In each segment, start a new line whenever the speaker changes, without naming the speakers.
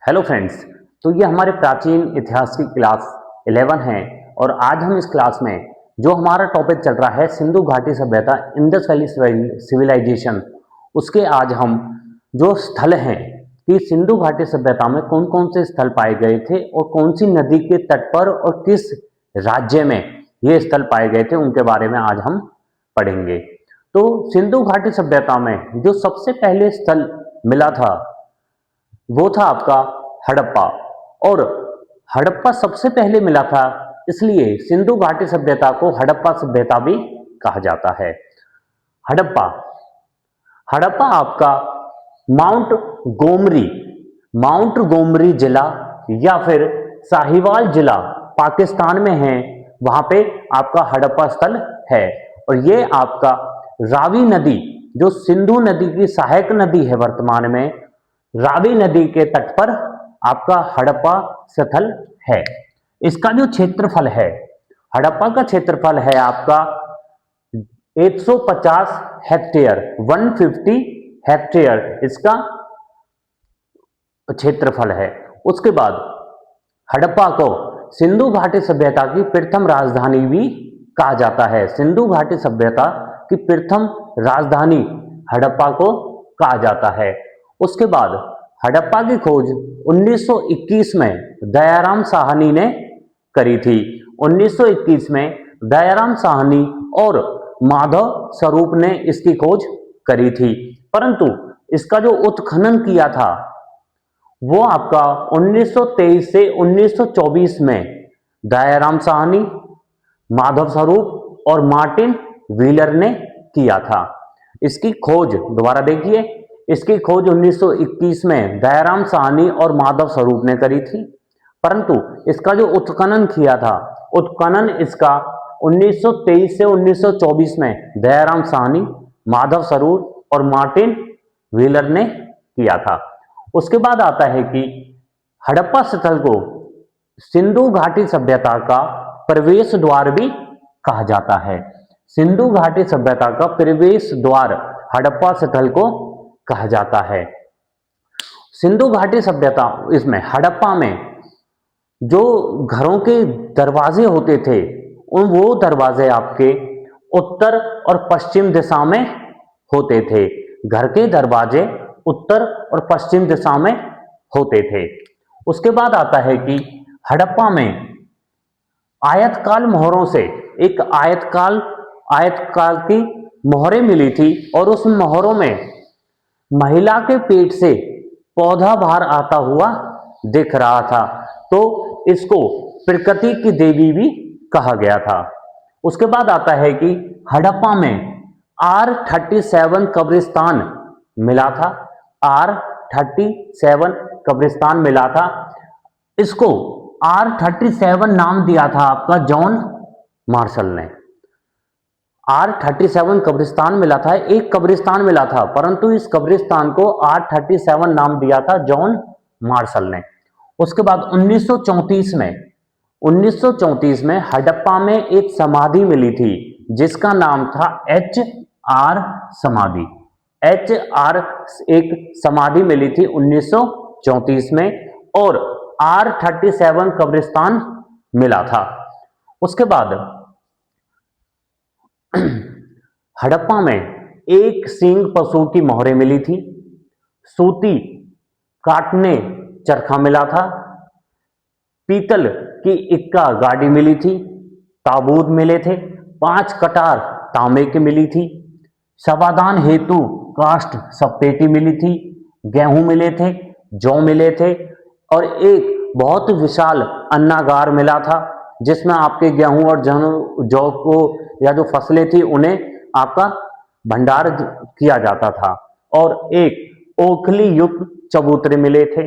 Hello friends. तो ये हमारे प्राचीन इतिहास की क्लास 11 है और आज हम इस क्लास में जो हमारा टॉपिक चल रहा है सिंधु घाटी सभ्यता, इंडस वैली सिविलाइजेशन, उसके आज हम जो स्थल हैं कि सिंधु घाटी सभ्यता में कौन कौन से स्थल पाए गए थे और कौन सी नदी के तट पर और किस राज्य में ये स्थल पाए गए थे उनके बारे में आज हम पढ़ेंगे। तो सिंधु घाटी सभ्यता में जो सबसे पहले स्थल मिला था वो था आपका हड़प्पा। और हड़प्पा सबसे पहले मिला था, इसलिए सिंधु घाटी सभ्यता को हड़प्पा सभ्यता भी कहा जाता है। हड़प्पा हड़प्पा आपका माउंट गोमरी माउंट गोमरी जिला या फिर साहिवाल जिला पाकिस्तान में है, वहां पे आपका हड़प्पा स्थल है। और ये आपका रावी नदी, जो सिंधु नदी की सहायक नदी है वर्तमान में, रावी नदी के तट पर आपका हड़प्पा स्थल है। इसका जो क्षेत्रफल है, हड़प्पा का क्षेत्रफल है आपका 150 हेक्टेयर, 150 हेक्टेयर इसका क्षेत्रफल है। उसके बाद हड़प्पा को सिंधु घाटी सभ्यता की प्रथम राजधानी भी कहा जाता है। सिंधु घाटी सभ्यता की प्रथम राजधानी हड़प्पा को कहा जाता है। उसके बाद हड़प्पा की खोज 1921 में दयाराम साहनी ने करी थी। 1921 में दयाराम साहनी और माधव स्वरूप ने इसकी खोज करी थी, परंतु इसका जो उत्खनन किया था वो आपका 1923 से 1924 में दयाराम साहनी, माधव स्वरूप और मार्टिन व्हीलर ने किया था। इसकी खोज दोबारा देखिए, इसकी खोज 1921 में दयाराम साहनी और माधव स्वरूप ने करी थी, परंतु इसका जो उत्खनन किया था, उत्खनन इसका 1923 से 1924 में दयाराम साहनी, माधव स्वरूप और मार्टिन व्हीलर ने किया था। उसके बाद आता है कि हड़प्पा स्थल को सिंधु घाटी सभ्यता का प्रवेश द्वार भी कहा जाता है। सिंधु घाटी सभ्यता का प्रवेश द्वार हड़प्पा स्थल को कहा जाता है। सिंधु घाटी सभ्यता, इसमें हड़प्पा में जो घरों के दरवाजे होते थे, उन वो दरवाजे आपके उत्तर और पश्चिम दिशा में होते थे। घर के दरवाजे उत्तर और पश्चिम दिशा में होते थे। उसके बाद आता है कि हड़प्पा में आयतकाल मोहरों से एक आयतकाल की मोहरें मिली थी और उस मोहरों में महिला के पेट से पौधा बाहर आता हुआ दिख रहा था, तो इसको प्रकृति की देवी भी कहा गया था। उसके बाद आता है कि हड़प्पा में R37 कब्रिस्तान मिला था। R37 कब्रिस्तान मिला था। इसको R37 नाम दिया था आपका जॉन मार्शल ने। R37 कब्रिस्तान मिला था, एक कब्रिस्तान मिला था, परंतु इस कब्रिस्तान को R37 नाम दिया था जॉन मार्शल ने। उसके बाद 1934 में हड़प्पा में एक समाधि मिली थी जिसका नाम था HR समाधि। HR एक समाधि मिली थी 1934 में और R37 कब्रिस्तान मिला था। उसके बाद हड़प्पा में एक सींग पशु की मोहरें मिली थी, सूती काटने चरखा मिला था, पीतल की इक्का गाड़ी मिली थी, ताबूत मिले थे, 5 कटार तांबे की मिली थी, शवादान हेतु काष्ठ सपेटी मिली थी, गेहूं मिले थे, जौ मिले थे और एक बहुत विशाल अन्नागार मिला था जिसमें आपके गेहूं और जौ को या जो फसलें थी उन्हें आपका भंडार किया जाता था, और एक ओखली युक्त चबूतरे मिले थे।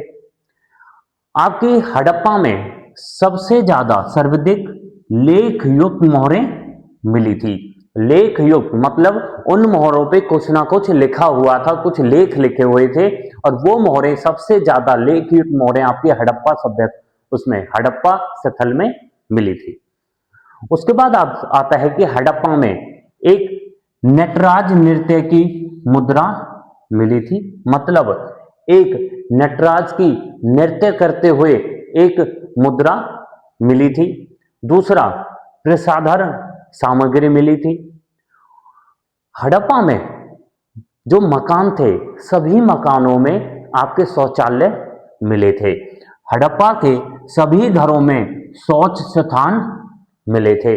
आपकी हड़प्पा में सबसे ज्यादा सर्वाधिक लेख युक्त मोहरें मिली थी। लेख युक्त मतलब उन मोहरों पे कुछ ना कुछ लिखा हुआ था, कुछ लेख लिखे हुए थे, और वो मोहरें सबसे ज्यादा लेख युक्त मोहरें आपकी हड़प्पा सभ्यता उसमें हड़प्पा स्थल में मिली थी। उसके बाद आता है कि हड़प्पा में एक नटराज नृत्य की मुद्रा मिली थी, मतलब एक नटराज की नृत्य करते हुए एक मुद्रा मिली थी। दूसरा, प्रसाधन सामग्री मिली थी। हड़प्पा में जो मकान थे, सभी मकानों में आपके शौचालय मिले थे। हड़प्पा के सभी घरों में शौच स्थान मिले थे।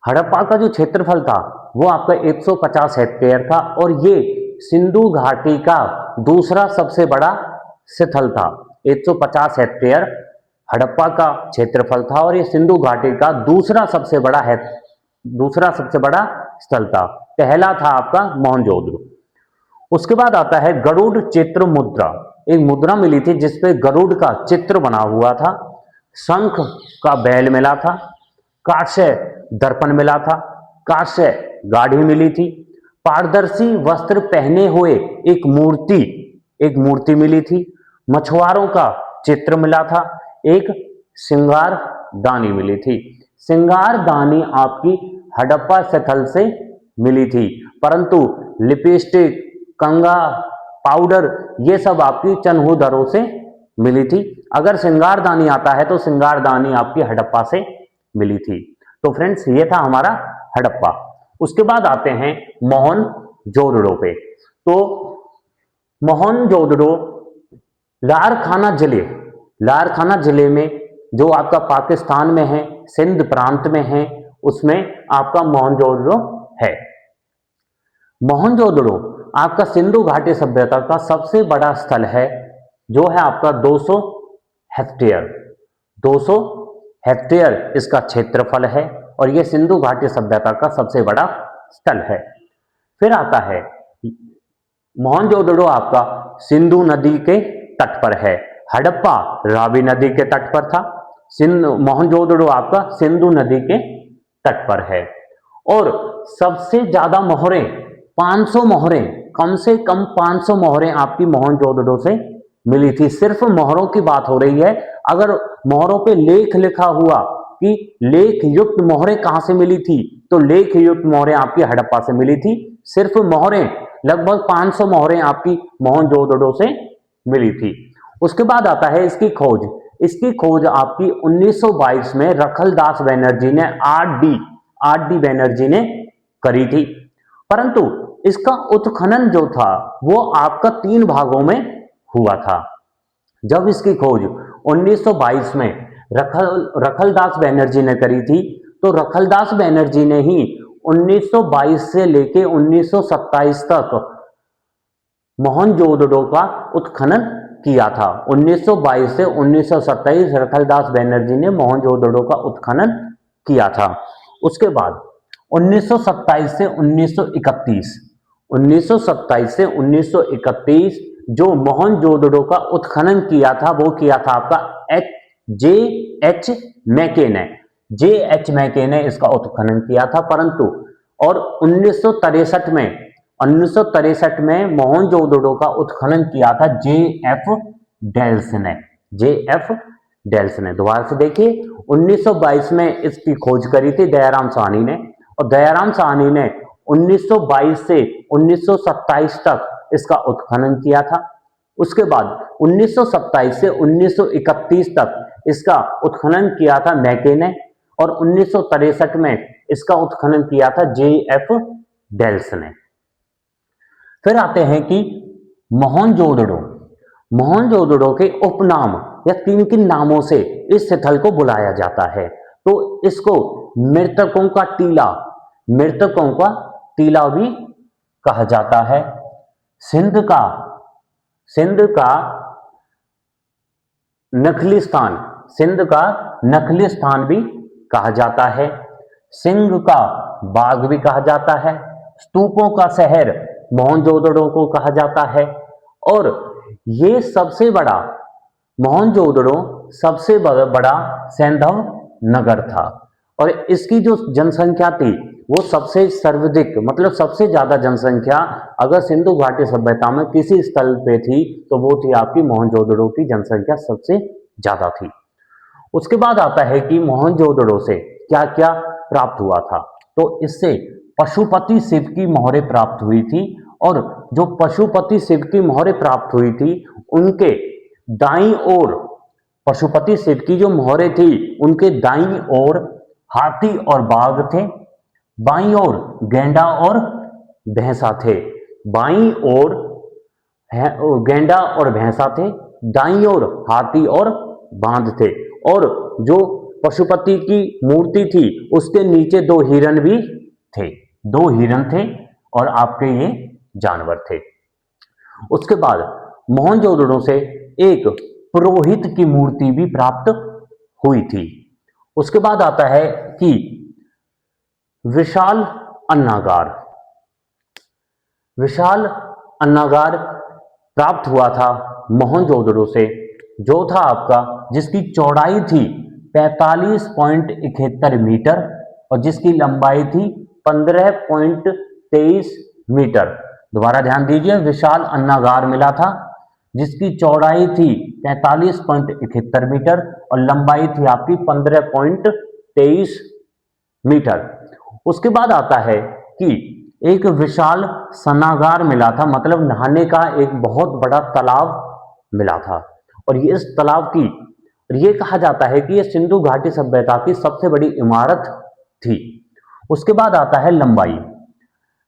हड़प्पा का जो क्षेत्रफल था वो आपका 150 हेक्टेयर था और ये सिंधु घाटी का दूसरा सबसे बड़ा स्थल था। 150 हेक्टेयर हड़प्पा का क्षेत्रफल था और ये सिंधु घाटी का दूसरा सबसे बड़ा स्थल था। पहला था आपका मोहनजोदड़ो। उसके बाद आता है गरुड़ चित्र मुद्रा। एक मुद्रा मिली थी जिसपे गरुड़ का चित्र बना हुआ था, शंख का बैल मिला था, कांस्य दर्पण मिला था, कांस्य गाड़ी मिली थी, पारदर्शी वस्त्र पहने हुए एक मूर्ति मिली थी, मछुआरों का चित्र मिला था, एक श्रृंगार दानी मिली थी। श्रृंगार दानी आपकी हड़प्पा स्थल से मिली थी, परंतु लिपस्टिक, कंघा, पाउडर ये सब आपकी चन्हूदरों से मिली थी। अगर श्रृंगारदानी आता है तो श्रृंगारदानी आपकी हड़प्पा से मिली थी। तो फ्रेंड्स ये था हमारा हड़प्पा। उसके बाद आते हैं मोहनजोदड़ो पे। तो मोहनजोदड़ो लारखाना जिले में जो आपका पाकिस्तान में है, सिंध प्रांत में है, उसमें आपका मोहनजोदड़ो है। मोहनजोदड़ो आपका सिंधु घाटी सभ्यता का सबसे बड़ा स्थल है, जो है आपका 200 हेक्टेयर। 200 हेक्टेयर इसका क्षेत्रफल है और यह सिंधु घाटी सभ्यता का सबसे बड़ा स्थल है। फिर आता है मोहनजोदड़ो आपका सिंधु नदी के तट पर है। हड़प्पा रावी नदी के तट पर था। मोहनजोदड़ो आपका सिंधु नदी के तट पर है। और सबसे ज्यादा मोहरें 500 मोहरें, कम से कम 500 मोहरें आपकी मोहनजोदड़ो से मिली थी। सिर्फ मोहरों की बात हो रही है। अगर मोहरों पे लेख लिखा हुआ कि लेख युक्त मोहरें कहां से मिली थी, तो लेख युक्त मोहरें आपकी हड़प्पा से मिली थी। सिर्फ मोहरें लगभग 500 मोहरें आपकी मोहनजोदड़ो से मिली थी। उसके बाद आता है इसकी खोज। इसकी खोज आपकी 1922 में रखलदास बनर्जी ने आर डी बनर्जी ने करी थी, परंतु इसका उत्खनन जो था वो आपका 3 भागों में हुआ था। जब इसकी खोज 1922 में रखलदास बनर्जी ने करी थी, तो रखलदास बनर्जी ने ही 1922 से लेके 1927 तक मोहनजोदड़ो का उत्खनन किया था। 1922 से 1927 रखलदास बनर्जी ने मोहनजोदड़ो का उत्खनन किया था। उसके बाद 1927 से 1931 जो मोहनजोदड़ो का उत्खनन किया था वो किया था आपका जे.एच. मैके ने इसका उत्खनन किया था। परंतु और 1963 में मोहनजोदड़ो का उत्खनन किया था जे.एफ. डेल्स ने। दोबारा से देखिए, 1922 में इसकी खोज करी थी दयाराम साहनी ने, और दयाराम साहनी ने 1922 से 1927 तक इसका उत्खनन किया था। उसके बाद 1927 से 1931 तक इसका उत्खनन किया था मैके ने, और 1963 में इसका उत्खनन किया था जे.एफ. डेल्स ने। फिर आते हैं कि मोहनजोदड़ो के उपनाम या किन किन नामों से इस स्थल को बुलाया जाता है। तो इसको मृतकों का टीला भी कहा जाता है। सिंध का नखली स्थान भी कहा जाता है। सिंह का बाग भी कहा जाता है। स्तूपों का शहर मोहनजोदड़ो को कहा जाता है। और ये मोहनजोदड़ो सबसे बड़ा सैंधव नगर था, और इसकी जो जनसंख्या थी वो सबसे सर्वाधिक, मतलब सबसे ज्यादा जनसंख्या अगर सिंधु घाटी सभ्यता में किसी स्थल पे थी तो वो थी आपकी मोहनजोदड़ो की जनसंख्या सबसे ज्यादा थी। उसके बाद आता है कि मोहनजोदड़ो से क्या क्या प्राप्त हुआ था। तो इससे पशुपति शिव की मोहरें प्राप्त हुई थी, और जो पशुपति शिव की मोहरें प्राप्त हुई थी उनके दाईं ओर, पशुपति शिव की जो मोहरें थी उनके दाईं ओर हाथी और बाघ थे, बाईं ओर गैंडा और भैंसा थे। बाईं ओर गैंडा और भैंसा थे, दाईं ओर हाथी और बांध थे, और जो पशुपति की मूर्ति थी उसके नीचे दो हिरण भी थे, दो हिरण थे और आपके ये जानवर थे। उसके बाद मोहनजोदड़ो से एक पुरोहित की मूर्ति भी प्राप्त हुई थी। उसके बाद आता है कि विशाल अन्नागार। विशाल अन्नागार प्राप्त हुआ था मोहनजोदड़ो से, जो था आपका, जिसकी चौड़ाई थी 45.71 मीटर और जिसकी लंबाई थी 15.23 मीटर। दोबारा ध्यान दीजिए, विशाल अन्नागार मिला था जिसकी चौड़ाई थी 45.71 मीटर और लंबाई थी आपकी 15.23 मीटर। उसके बाद आता है कि एक विशाल स्नानागार मिला था, मतलब नहाने का एक बहुत बड़ा तालाब मिला था, और ये इस तालाब की, ये कहा जाता है कि ये सिंधु घाटी सभ्यता की सबसे बड़ी इमारत थी। उसके बाद आता है लंबाई।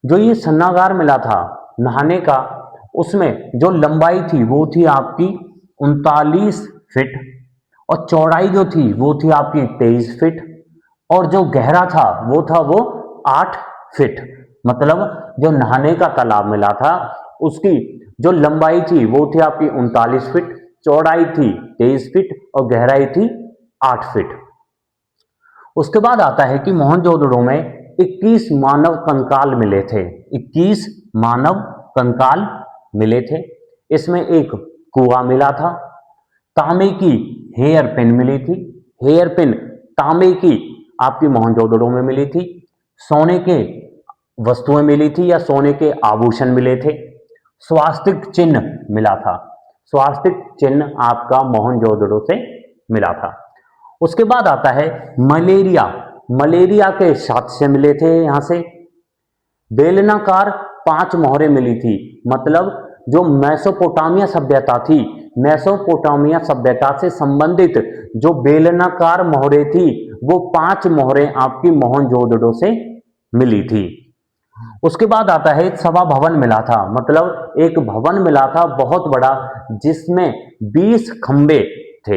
जो ये स्नानागार मिला था नहाने का, उसमें जो लंबाई थी वो थी आपकी 39 फीट और चौड़ाई जो थी वो थी आपकी 23 फीट और जो गहरा था वो 8 फीट। मतलब जो नहाने का तालाब मिला था उसकी जो लंबाई थी वो थी आपकी 39 फीट, चौड़ाई थी 23 फीट और गहराई थी 8 फीट। उसके बाद आता है कि मोहनजोदड़ो में 21 मानव कंकाल मिले थे, 21 मानव कंकाल मिले थे। इसमें एक कुआं मिला था, तांबे की हेयर पिन मिली थी, हेयर पिन तांबे की आपकी मोहनजोदड़ो में मिली थी, सोने के वस्तुएं मिली थी या सोने के आभूषण मिले थे, स्वास्तिक चिन्ह मिला था, स्वास्तिक चिन्ह आपका मोहनजोदड़ो से मिला था। उसके बाद आता है मलेरिया, मलेरिया के साक्ष्य मिले थे यहां से। बेलनाकार 5 मोहरें मिली थी, मतलब जो मेसोपोटामिया सभ्यता थी, मेसोपोटामिया सभ्यता से संबंधित जो बेलनाकार मोहरें थी वो 5 मोहरें आपकी मोहनजोदड़ो से मिली थी। उसके बाद आता है एक सभा भवन मिला था, मतलब एक भवन मिला था बहुत बड़ा जिसमें 20 खंबे थे।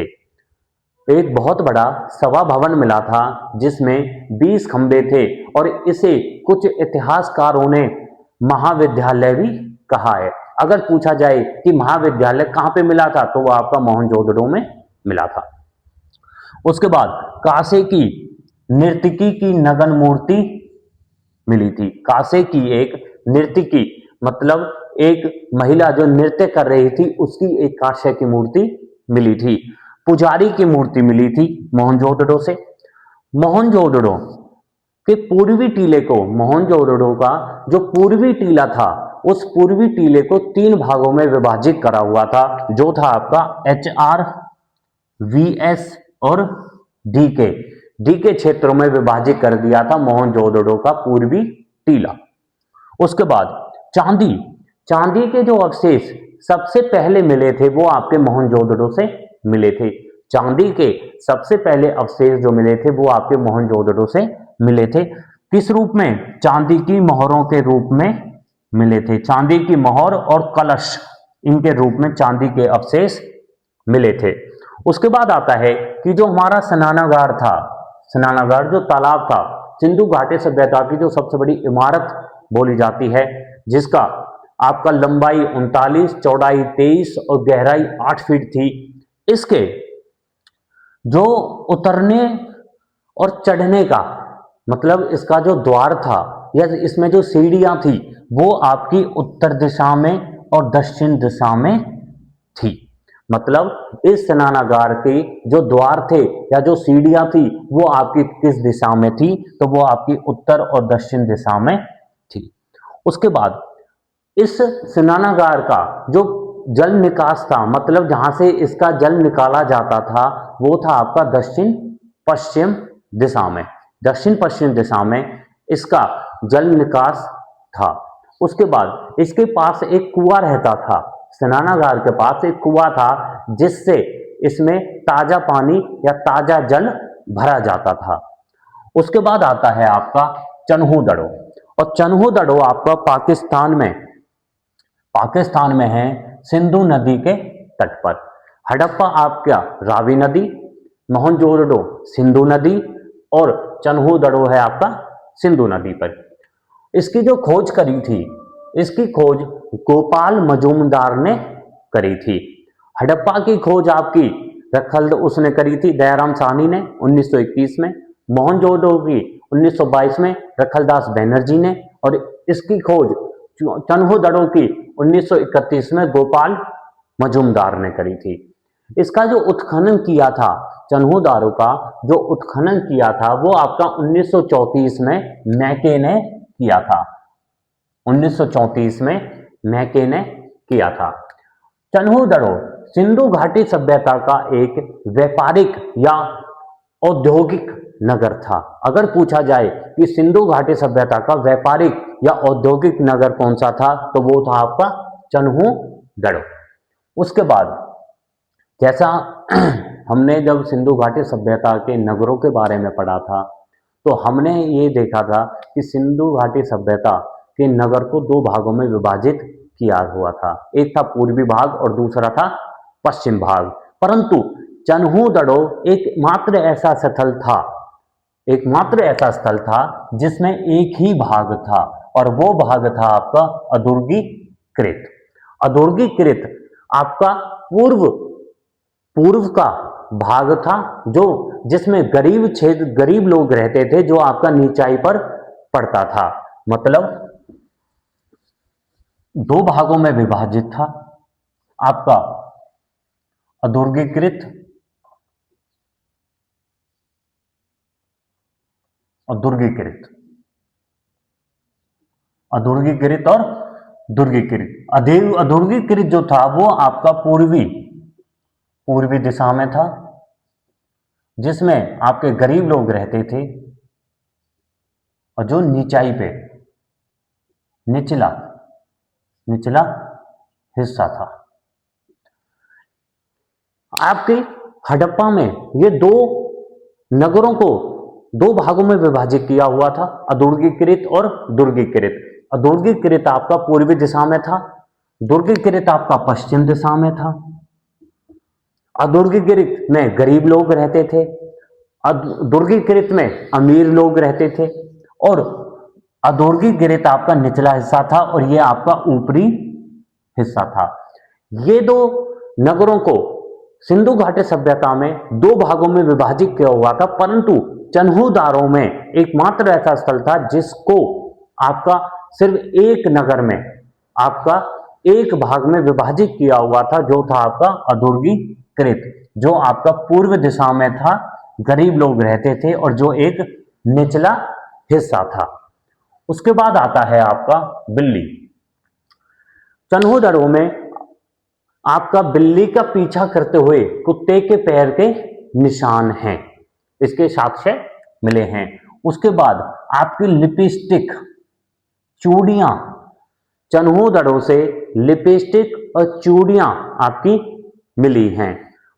एक बहुत बड़ा सभा भवन मिला था जिसमें 20 खंबे थे और इसे कुछ इतिहासकारों ने महाविद्यालय भी कहा है। अगर पूछा जाए कि महाविद्यालय कहां पे मिला था तो वो आपका मोहनजोदड़ो में मिला था। उसके बाद कांसे की नर्तकी की नगन मूर्ति मिली थी, कांसे की एक नर्तकी, मतलब एक महिला जो नृत्य कर रही थी उसकी एक कांसे की मूर्ति मिली थी। पुजारी की मूर्ति मिली थी मोहनजोदड़ो से। मोहनजोदड़ो के पूर्वी टीले को, मोहनजोदड़ो का जो पूर्वी टीला था उस पूर्वी टीले को 3 भागों में विभाजित करा हुआ था, जो था आपका HR, VS और DK, DK क्षेत्रों में विभाजित कर दिया था मोहनजोदड़ो का पूर्वी टीला। उसके बाद चांदी, चांदी के जो अवशेष सबसे पहले मिले थे वो आपके मोहनजोदड़ो से मिले थे। चांदी के सबसे पहले अवशेष जो मिले थे वो आपके मोहनजोदड़ो से मिले थे। किस रूप में? चांदी की मोहरों के रूप में मिले थे। चांदी की मोहर और कलश, इनके रूप में चांदी के अवशेष मिले थे। उसके बाद आता है कि जो हमारा स्नानागार था, स्नानागार जो तालाब था, सिंधु घाटी सभ्यता की जो सबसे बड़ी इमारत बोली जाती है, जिसका आपका लंबाई 39, चौड़ाई 23 और गहराई 8 फीट थी। इसके जो उतरने और चढ़ने का, मतलब इसका जो द्वार था या इसमें जो सीढ़ियां थी वो आपकी उत्तर दिशा में और दक्षिण दिशा में थी। मतलब इस स्नानागार के जो द्वार थे या जो सीढ़ियां थी वो आपकी किस दिशा में थी? तो वो आपकी उत्तर और दक्षिण दिशा में थी। उसके बाद इस स्नानागार का जो जल निकास था, मतलब जहां से इसका जल निकाला जाता था वो था आपका दक्षिण पश्चिम दिशा में, दक्षिण पश्चिम दिशा में इसका जल निकास था। उसके बाद इसके पास एक कुआं रहता था, स्नानागार के पास एक कुआं था जिससे इसमें ताजा पानी या ताजा जल भरा जाता था। उसके बाद आता है आपका चन्हू दड़ो, और चन्हू दड़ो आपका पाकिस्तान में है, सिंधु नदी के तट पर। हड़प्पा आपका रावी नदी, मोहनजोदड़ो सिंधु नदी, और चन्हू दड़ो है आपका सिंधु नदी पर। इसकी जो खोज करी थी, इसकी खोज गोपाल मजूमदार ने करी थी। हड़प्पा की खोज आपकी उसने करी थी दयाराम साहनी ने 1921 में, मोहनजोदड़ो की 1922 में रखलदास बनर्जी ने, और इसकी खोज चन्हू दड़ो की 1931 में गोपाल मजूमदार ने करी थी। इसका जो उत्खनन किया था, चन्हू दड़ो का जो उत्खनन किया था वो आपका 1934 में मैके ने किया था। 1934 में मैके ने किया था। चन्हू दड़ो सिंधु घाटी सभ्यता का एक व्यापारिक या औद्योगिक नगर था। अगर पूछा जाए कि सिंधु घाटी सभ्यता का व्यापारिक या औद्योगिक नगर कौन सा था, तो वो था आपका चन्हू दड़ो। उसके बाद जैसा हमने जब सिंधु घाटी सभ्यता के नगरों के बारे में पढ़ा था, तो हमने ये देखा था कि सिंधु घाटी सभ्यता के नगर को दो भागों में विभाजित किया हुआ था। एक था पूर्वी भाग और दूसरा था पश्चिम भाग। परंतु चन्हू दड़ो एकमात्र ऐसा स्थल था जिसमें एक ही भाग था, और वो भाग था आपका अदुर्गीकृत। अदुर्गीकृत आपका पूर्व का भाग था, जिसमें गरीब लोग रहते थे, जो आपका नीचाई पर पड़ता था। मतलब दो भागों में विभाजित था आपका अदुर्गीकृत और दुर्गीकृत। अदुर्गीकृत और दुर्गीकृत। अदुर्गीकृत जो था वो आपका पूर्वी दिशा में था, जिसमें आपके गरीब लोग रहते थे, और जो निचाई पे निचला हिस्सा था। आपके हड़प्पा में ये दो नगरों को दो भागों में विभाजित किया हुआ था, अदुर्गीकृत और दुर्गीकृत। अदुर्गीकृत आपका पूर्वी दिशा में था, दुर्गीकृत आपका पश्चिम दिशा में था। अदुर्गीकृत में गरीब लोग रहते थे, दुर्गीकृत में अमीर लोग रहते थे, और अदुर्गीकृत आपका निचला हिस्सा था और ये आपका ऊपरी हिस्सा था। ये दो नगरों को सिंधु घाटी सभ्यता में दो भागों में विभाजित किया हुआ था, परंतु चन्हू दड़ो में एकमात्र ऐसा स्थल था जिसको आपका सिर्फ एक नगर में आपका एक भाग में विभाजित किया हुआ था, जो था आपका अदुर्गीकृत, जो आपका पूर्व दिशा में था, गरीब लोग रहते थे, और जो एक निचला हिस्सा था। उसके बाद आता है आपका बिल्ली। चन्हू दड़ो में आपका बिल्ली का पीछा करते हुए कुत्ते के पैर के निशान हैं, इसके साक्ष्य मिले हैं। उसके बाद आपकी लिपस्टिक, चूड़ियां, चन्हू दड़ो से लिपस्टिक और चूड़ियां आपकी मिली हैं।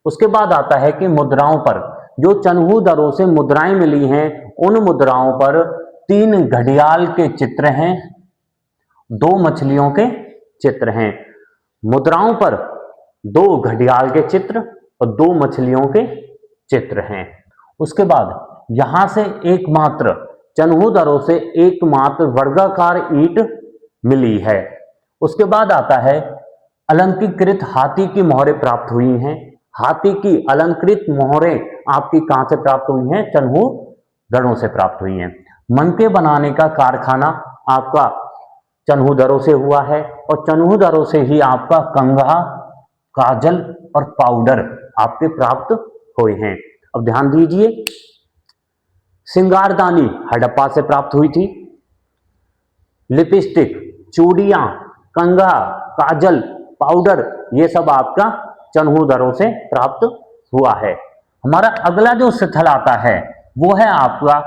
उसके बाद आता है कि मुद्राओं पर, जो चन्हू दड़ो से मुद्राएं मिली हैं, उन मुद्राओं पर 3 घड़ियाल के चित्र हैं, 2 मछलियों के चित्र हैं। मुद्राओं पर 2 घड़ियाल के चित्र और 2 मछलियों के चित्र हैं। उसके बाद यहां से एकमात्र चन्हू दड़ो से एकमात्र वर्गाकार ईंट मिली है। उसके बाद आता है अलंकृत हाथी की मोहरें प्राप्त हुई हैं। हाथी की अलंकृत मोहरें आपकी कहां से प्राप्त हुई हैं? चन्हू दड़ो से प्राप्त हुई हैं। मनके बनाने का कारखाना आपका चन्हू दड़ो से हुआ है, और चन्हू दड़ो से ही आपका कंघा, काजल और पाउडर आपके प्राप्त हुए हैं। अब ध्यान दीजिए, सिंगारदानी हड़प्पा से प्राप्त हुई थी, लिपस्टिक, चूड़ियां, कंघा, काजल, पाउडर, ये सब आपका चन्हू दड़ो से प्राप्त हुआ है। हमारा अगला जो स्थल आता है वो है आपका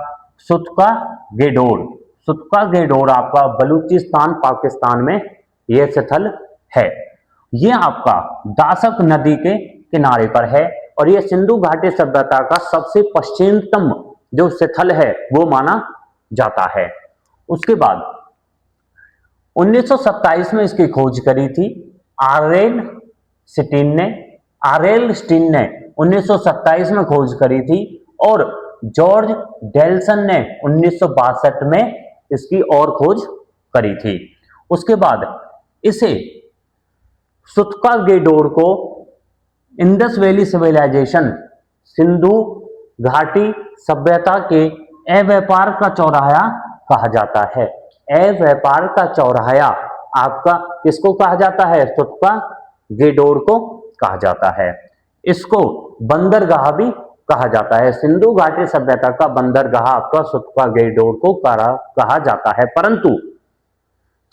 सुतका गेडोर। सुत्का-गेडोर आपका बलूचिस्तान पाकिस्तान में यह स्थल है। यह आपका दासक नदी के किनारे पर है और यह सिंधु घाटी सभ्यता का सबसे पश्चिमतम जो स्थल है वो माना जाता है। उसके बाद 1927 में इसकी खोज करी थी आरेल स्टीन ने। 1927 में खोज करी थी और जॉर्ज डेल्सन ने 1962 में इसकी और खोज करी थी। उसके बाद इसे सुत्का-गेडोर को इंडस वैली सिविलाइजेशन सिंधु घाटी सभ्यता के अव्यापार का चौराहा कहा जाता है। अव्यापार का चौराहा आपका किसको कहा जाता है? सुत्का-गेडोर को कहा जाता है। इसको बंदरगाह भी कहा जाता है। सिंधु घाटी सभ्यता का बंदरगाह आपका सुत्का-गेडोर को कहा जाता है। परंतु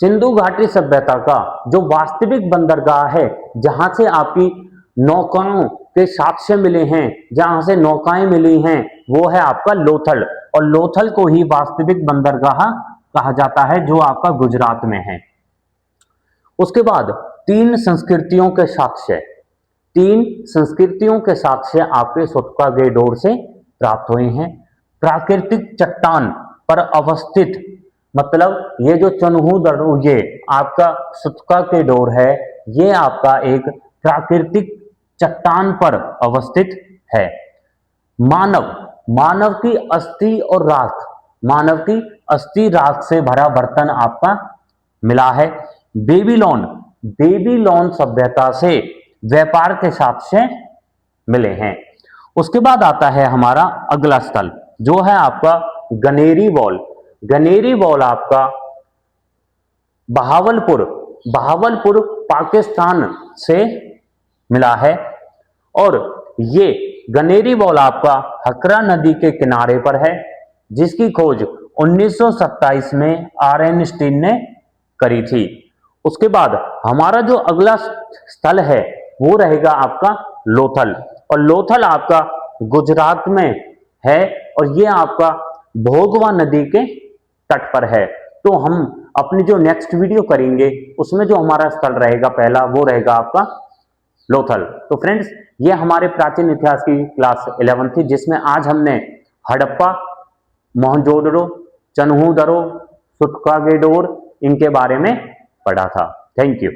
सिंधु घाटी सभ्यता का जो वास्तविक बंदरगाह है, जहां से आपकी नौकाओं के साक्ष्य मिले हैं, जहां से नौकाएं मिली हैं, वो है आपका लोथल, और लोथल को ही वास्तविक बंदरगाह कहा जाता है जो आपका गुजरात में है। उसके बाद तीन संस्कृतियों के साक्ष्य आपके सुत्का-गेडोर से प्राप्त हुए हैं। प्राकृतिक चट्टान पर अवस्थित, मतलब ये जो चन्हू दर्रो ये आपका सुत्का-गेडोर है, ये आपका एक प्राकृतिक चट्टान पर अवस्थित है। मानव की अस्थि राख से भरा बर्तन आपका मिला है। बेबीलोन सभ्यता से व्यापार के साक्ष्य मिले हैं। उसके बाद आता है हमारा अगला स्थल जो है आपका गनेरी वॉल आपका बहावलपुर पाकिस्तान से मिला है और ये गनेरी वॉल आपका हकरा नदी के किनारे पर है, जिसकी खोज 1927 में आरएन स्टीन ने करी थी। उसके बाद हमारा जो अगला स्थल है वो रहेगा आपका लोथल, और लोथल आपका गुजरात में है और ये आपका भोगवा नदी के तट पर है। तो हम अपनी जो नेक्स्ट वीडियो करेंगे उसमें जो हमारा स्थल रहेगा पहला, वो रहेगा आपका लोथल। तो फ्रेंड्स, ये हमारे प्राचीन इतिहास की क्लास 11 थी, जिसमें आज हमने हड़प्पा, मोहनजोदड़ो, चन्हू दर्रो, सुत्का-गेडोर इनके बारे में पढ़ा था। Thank you.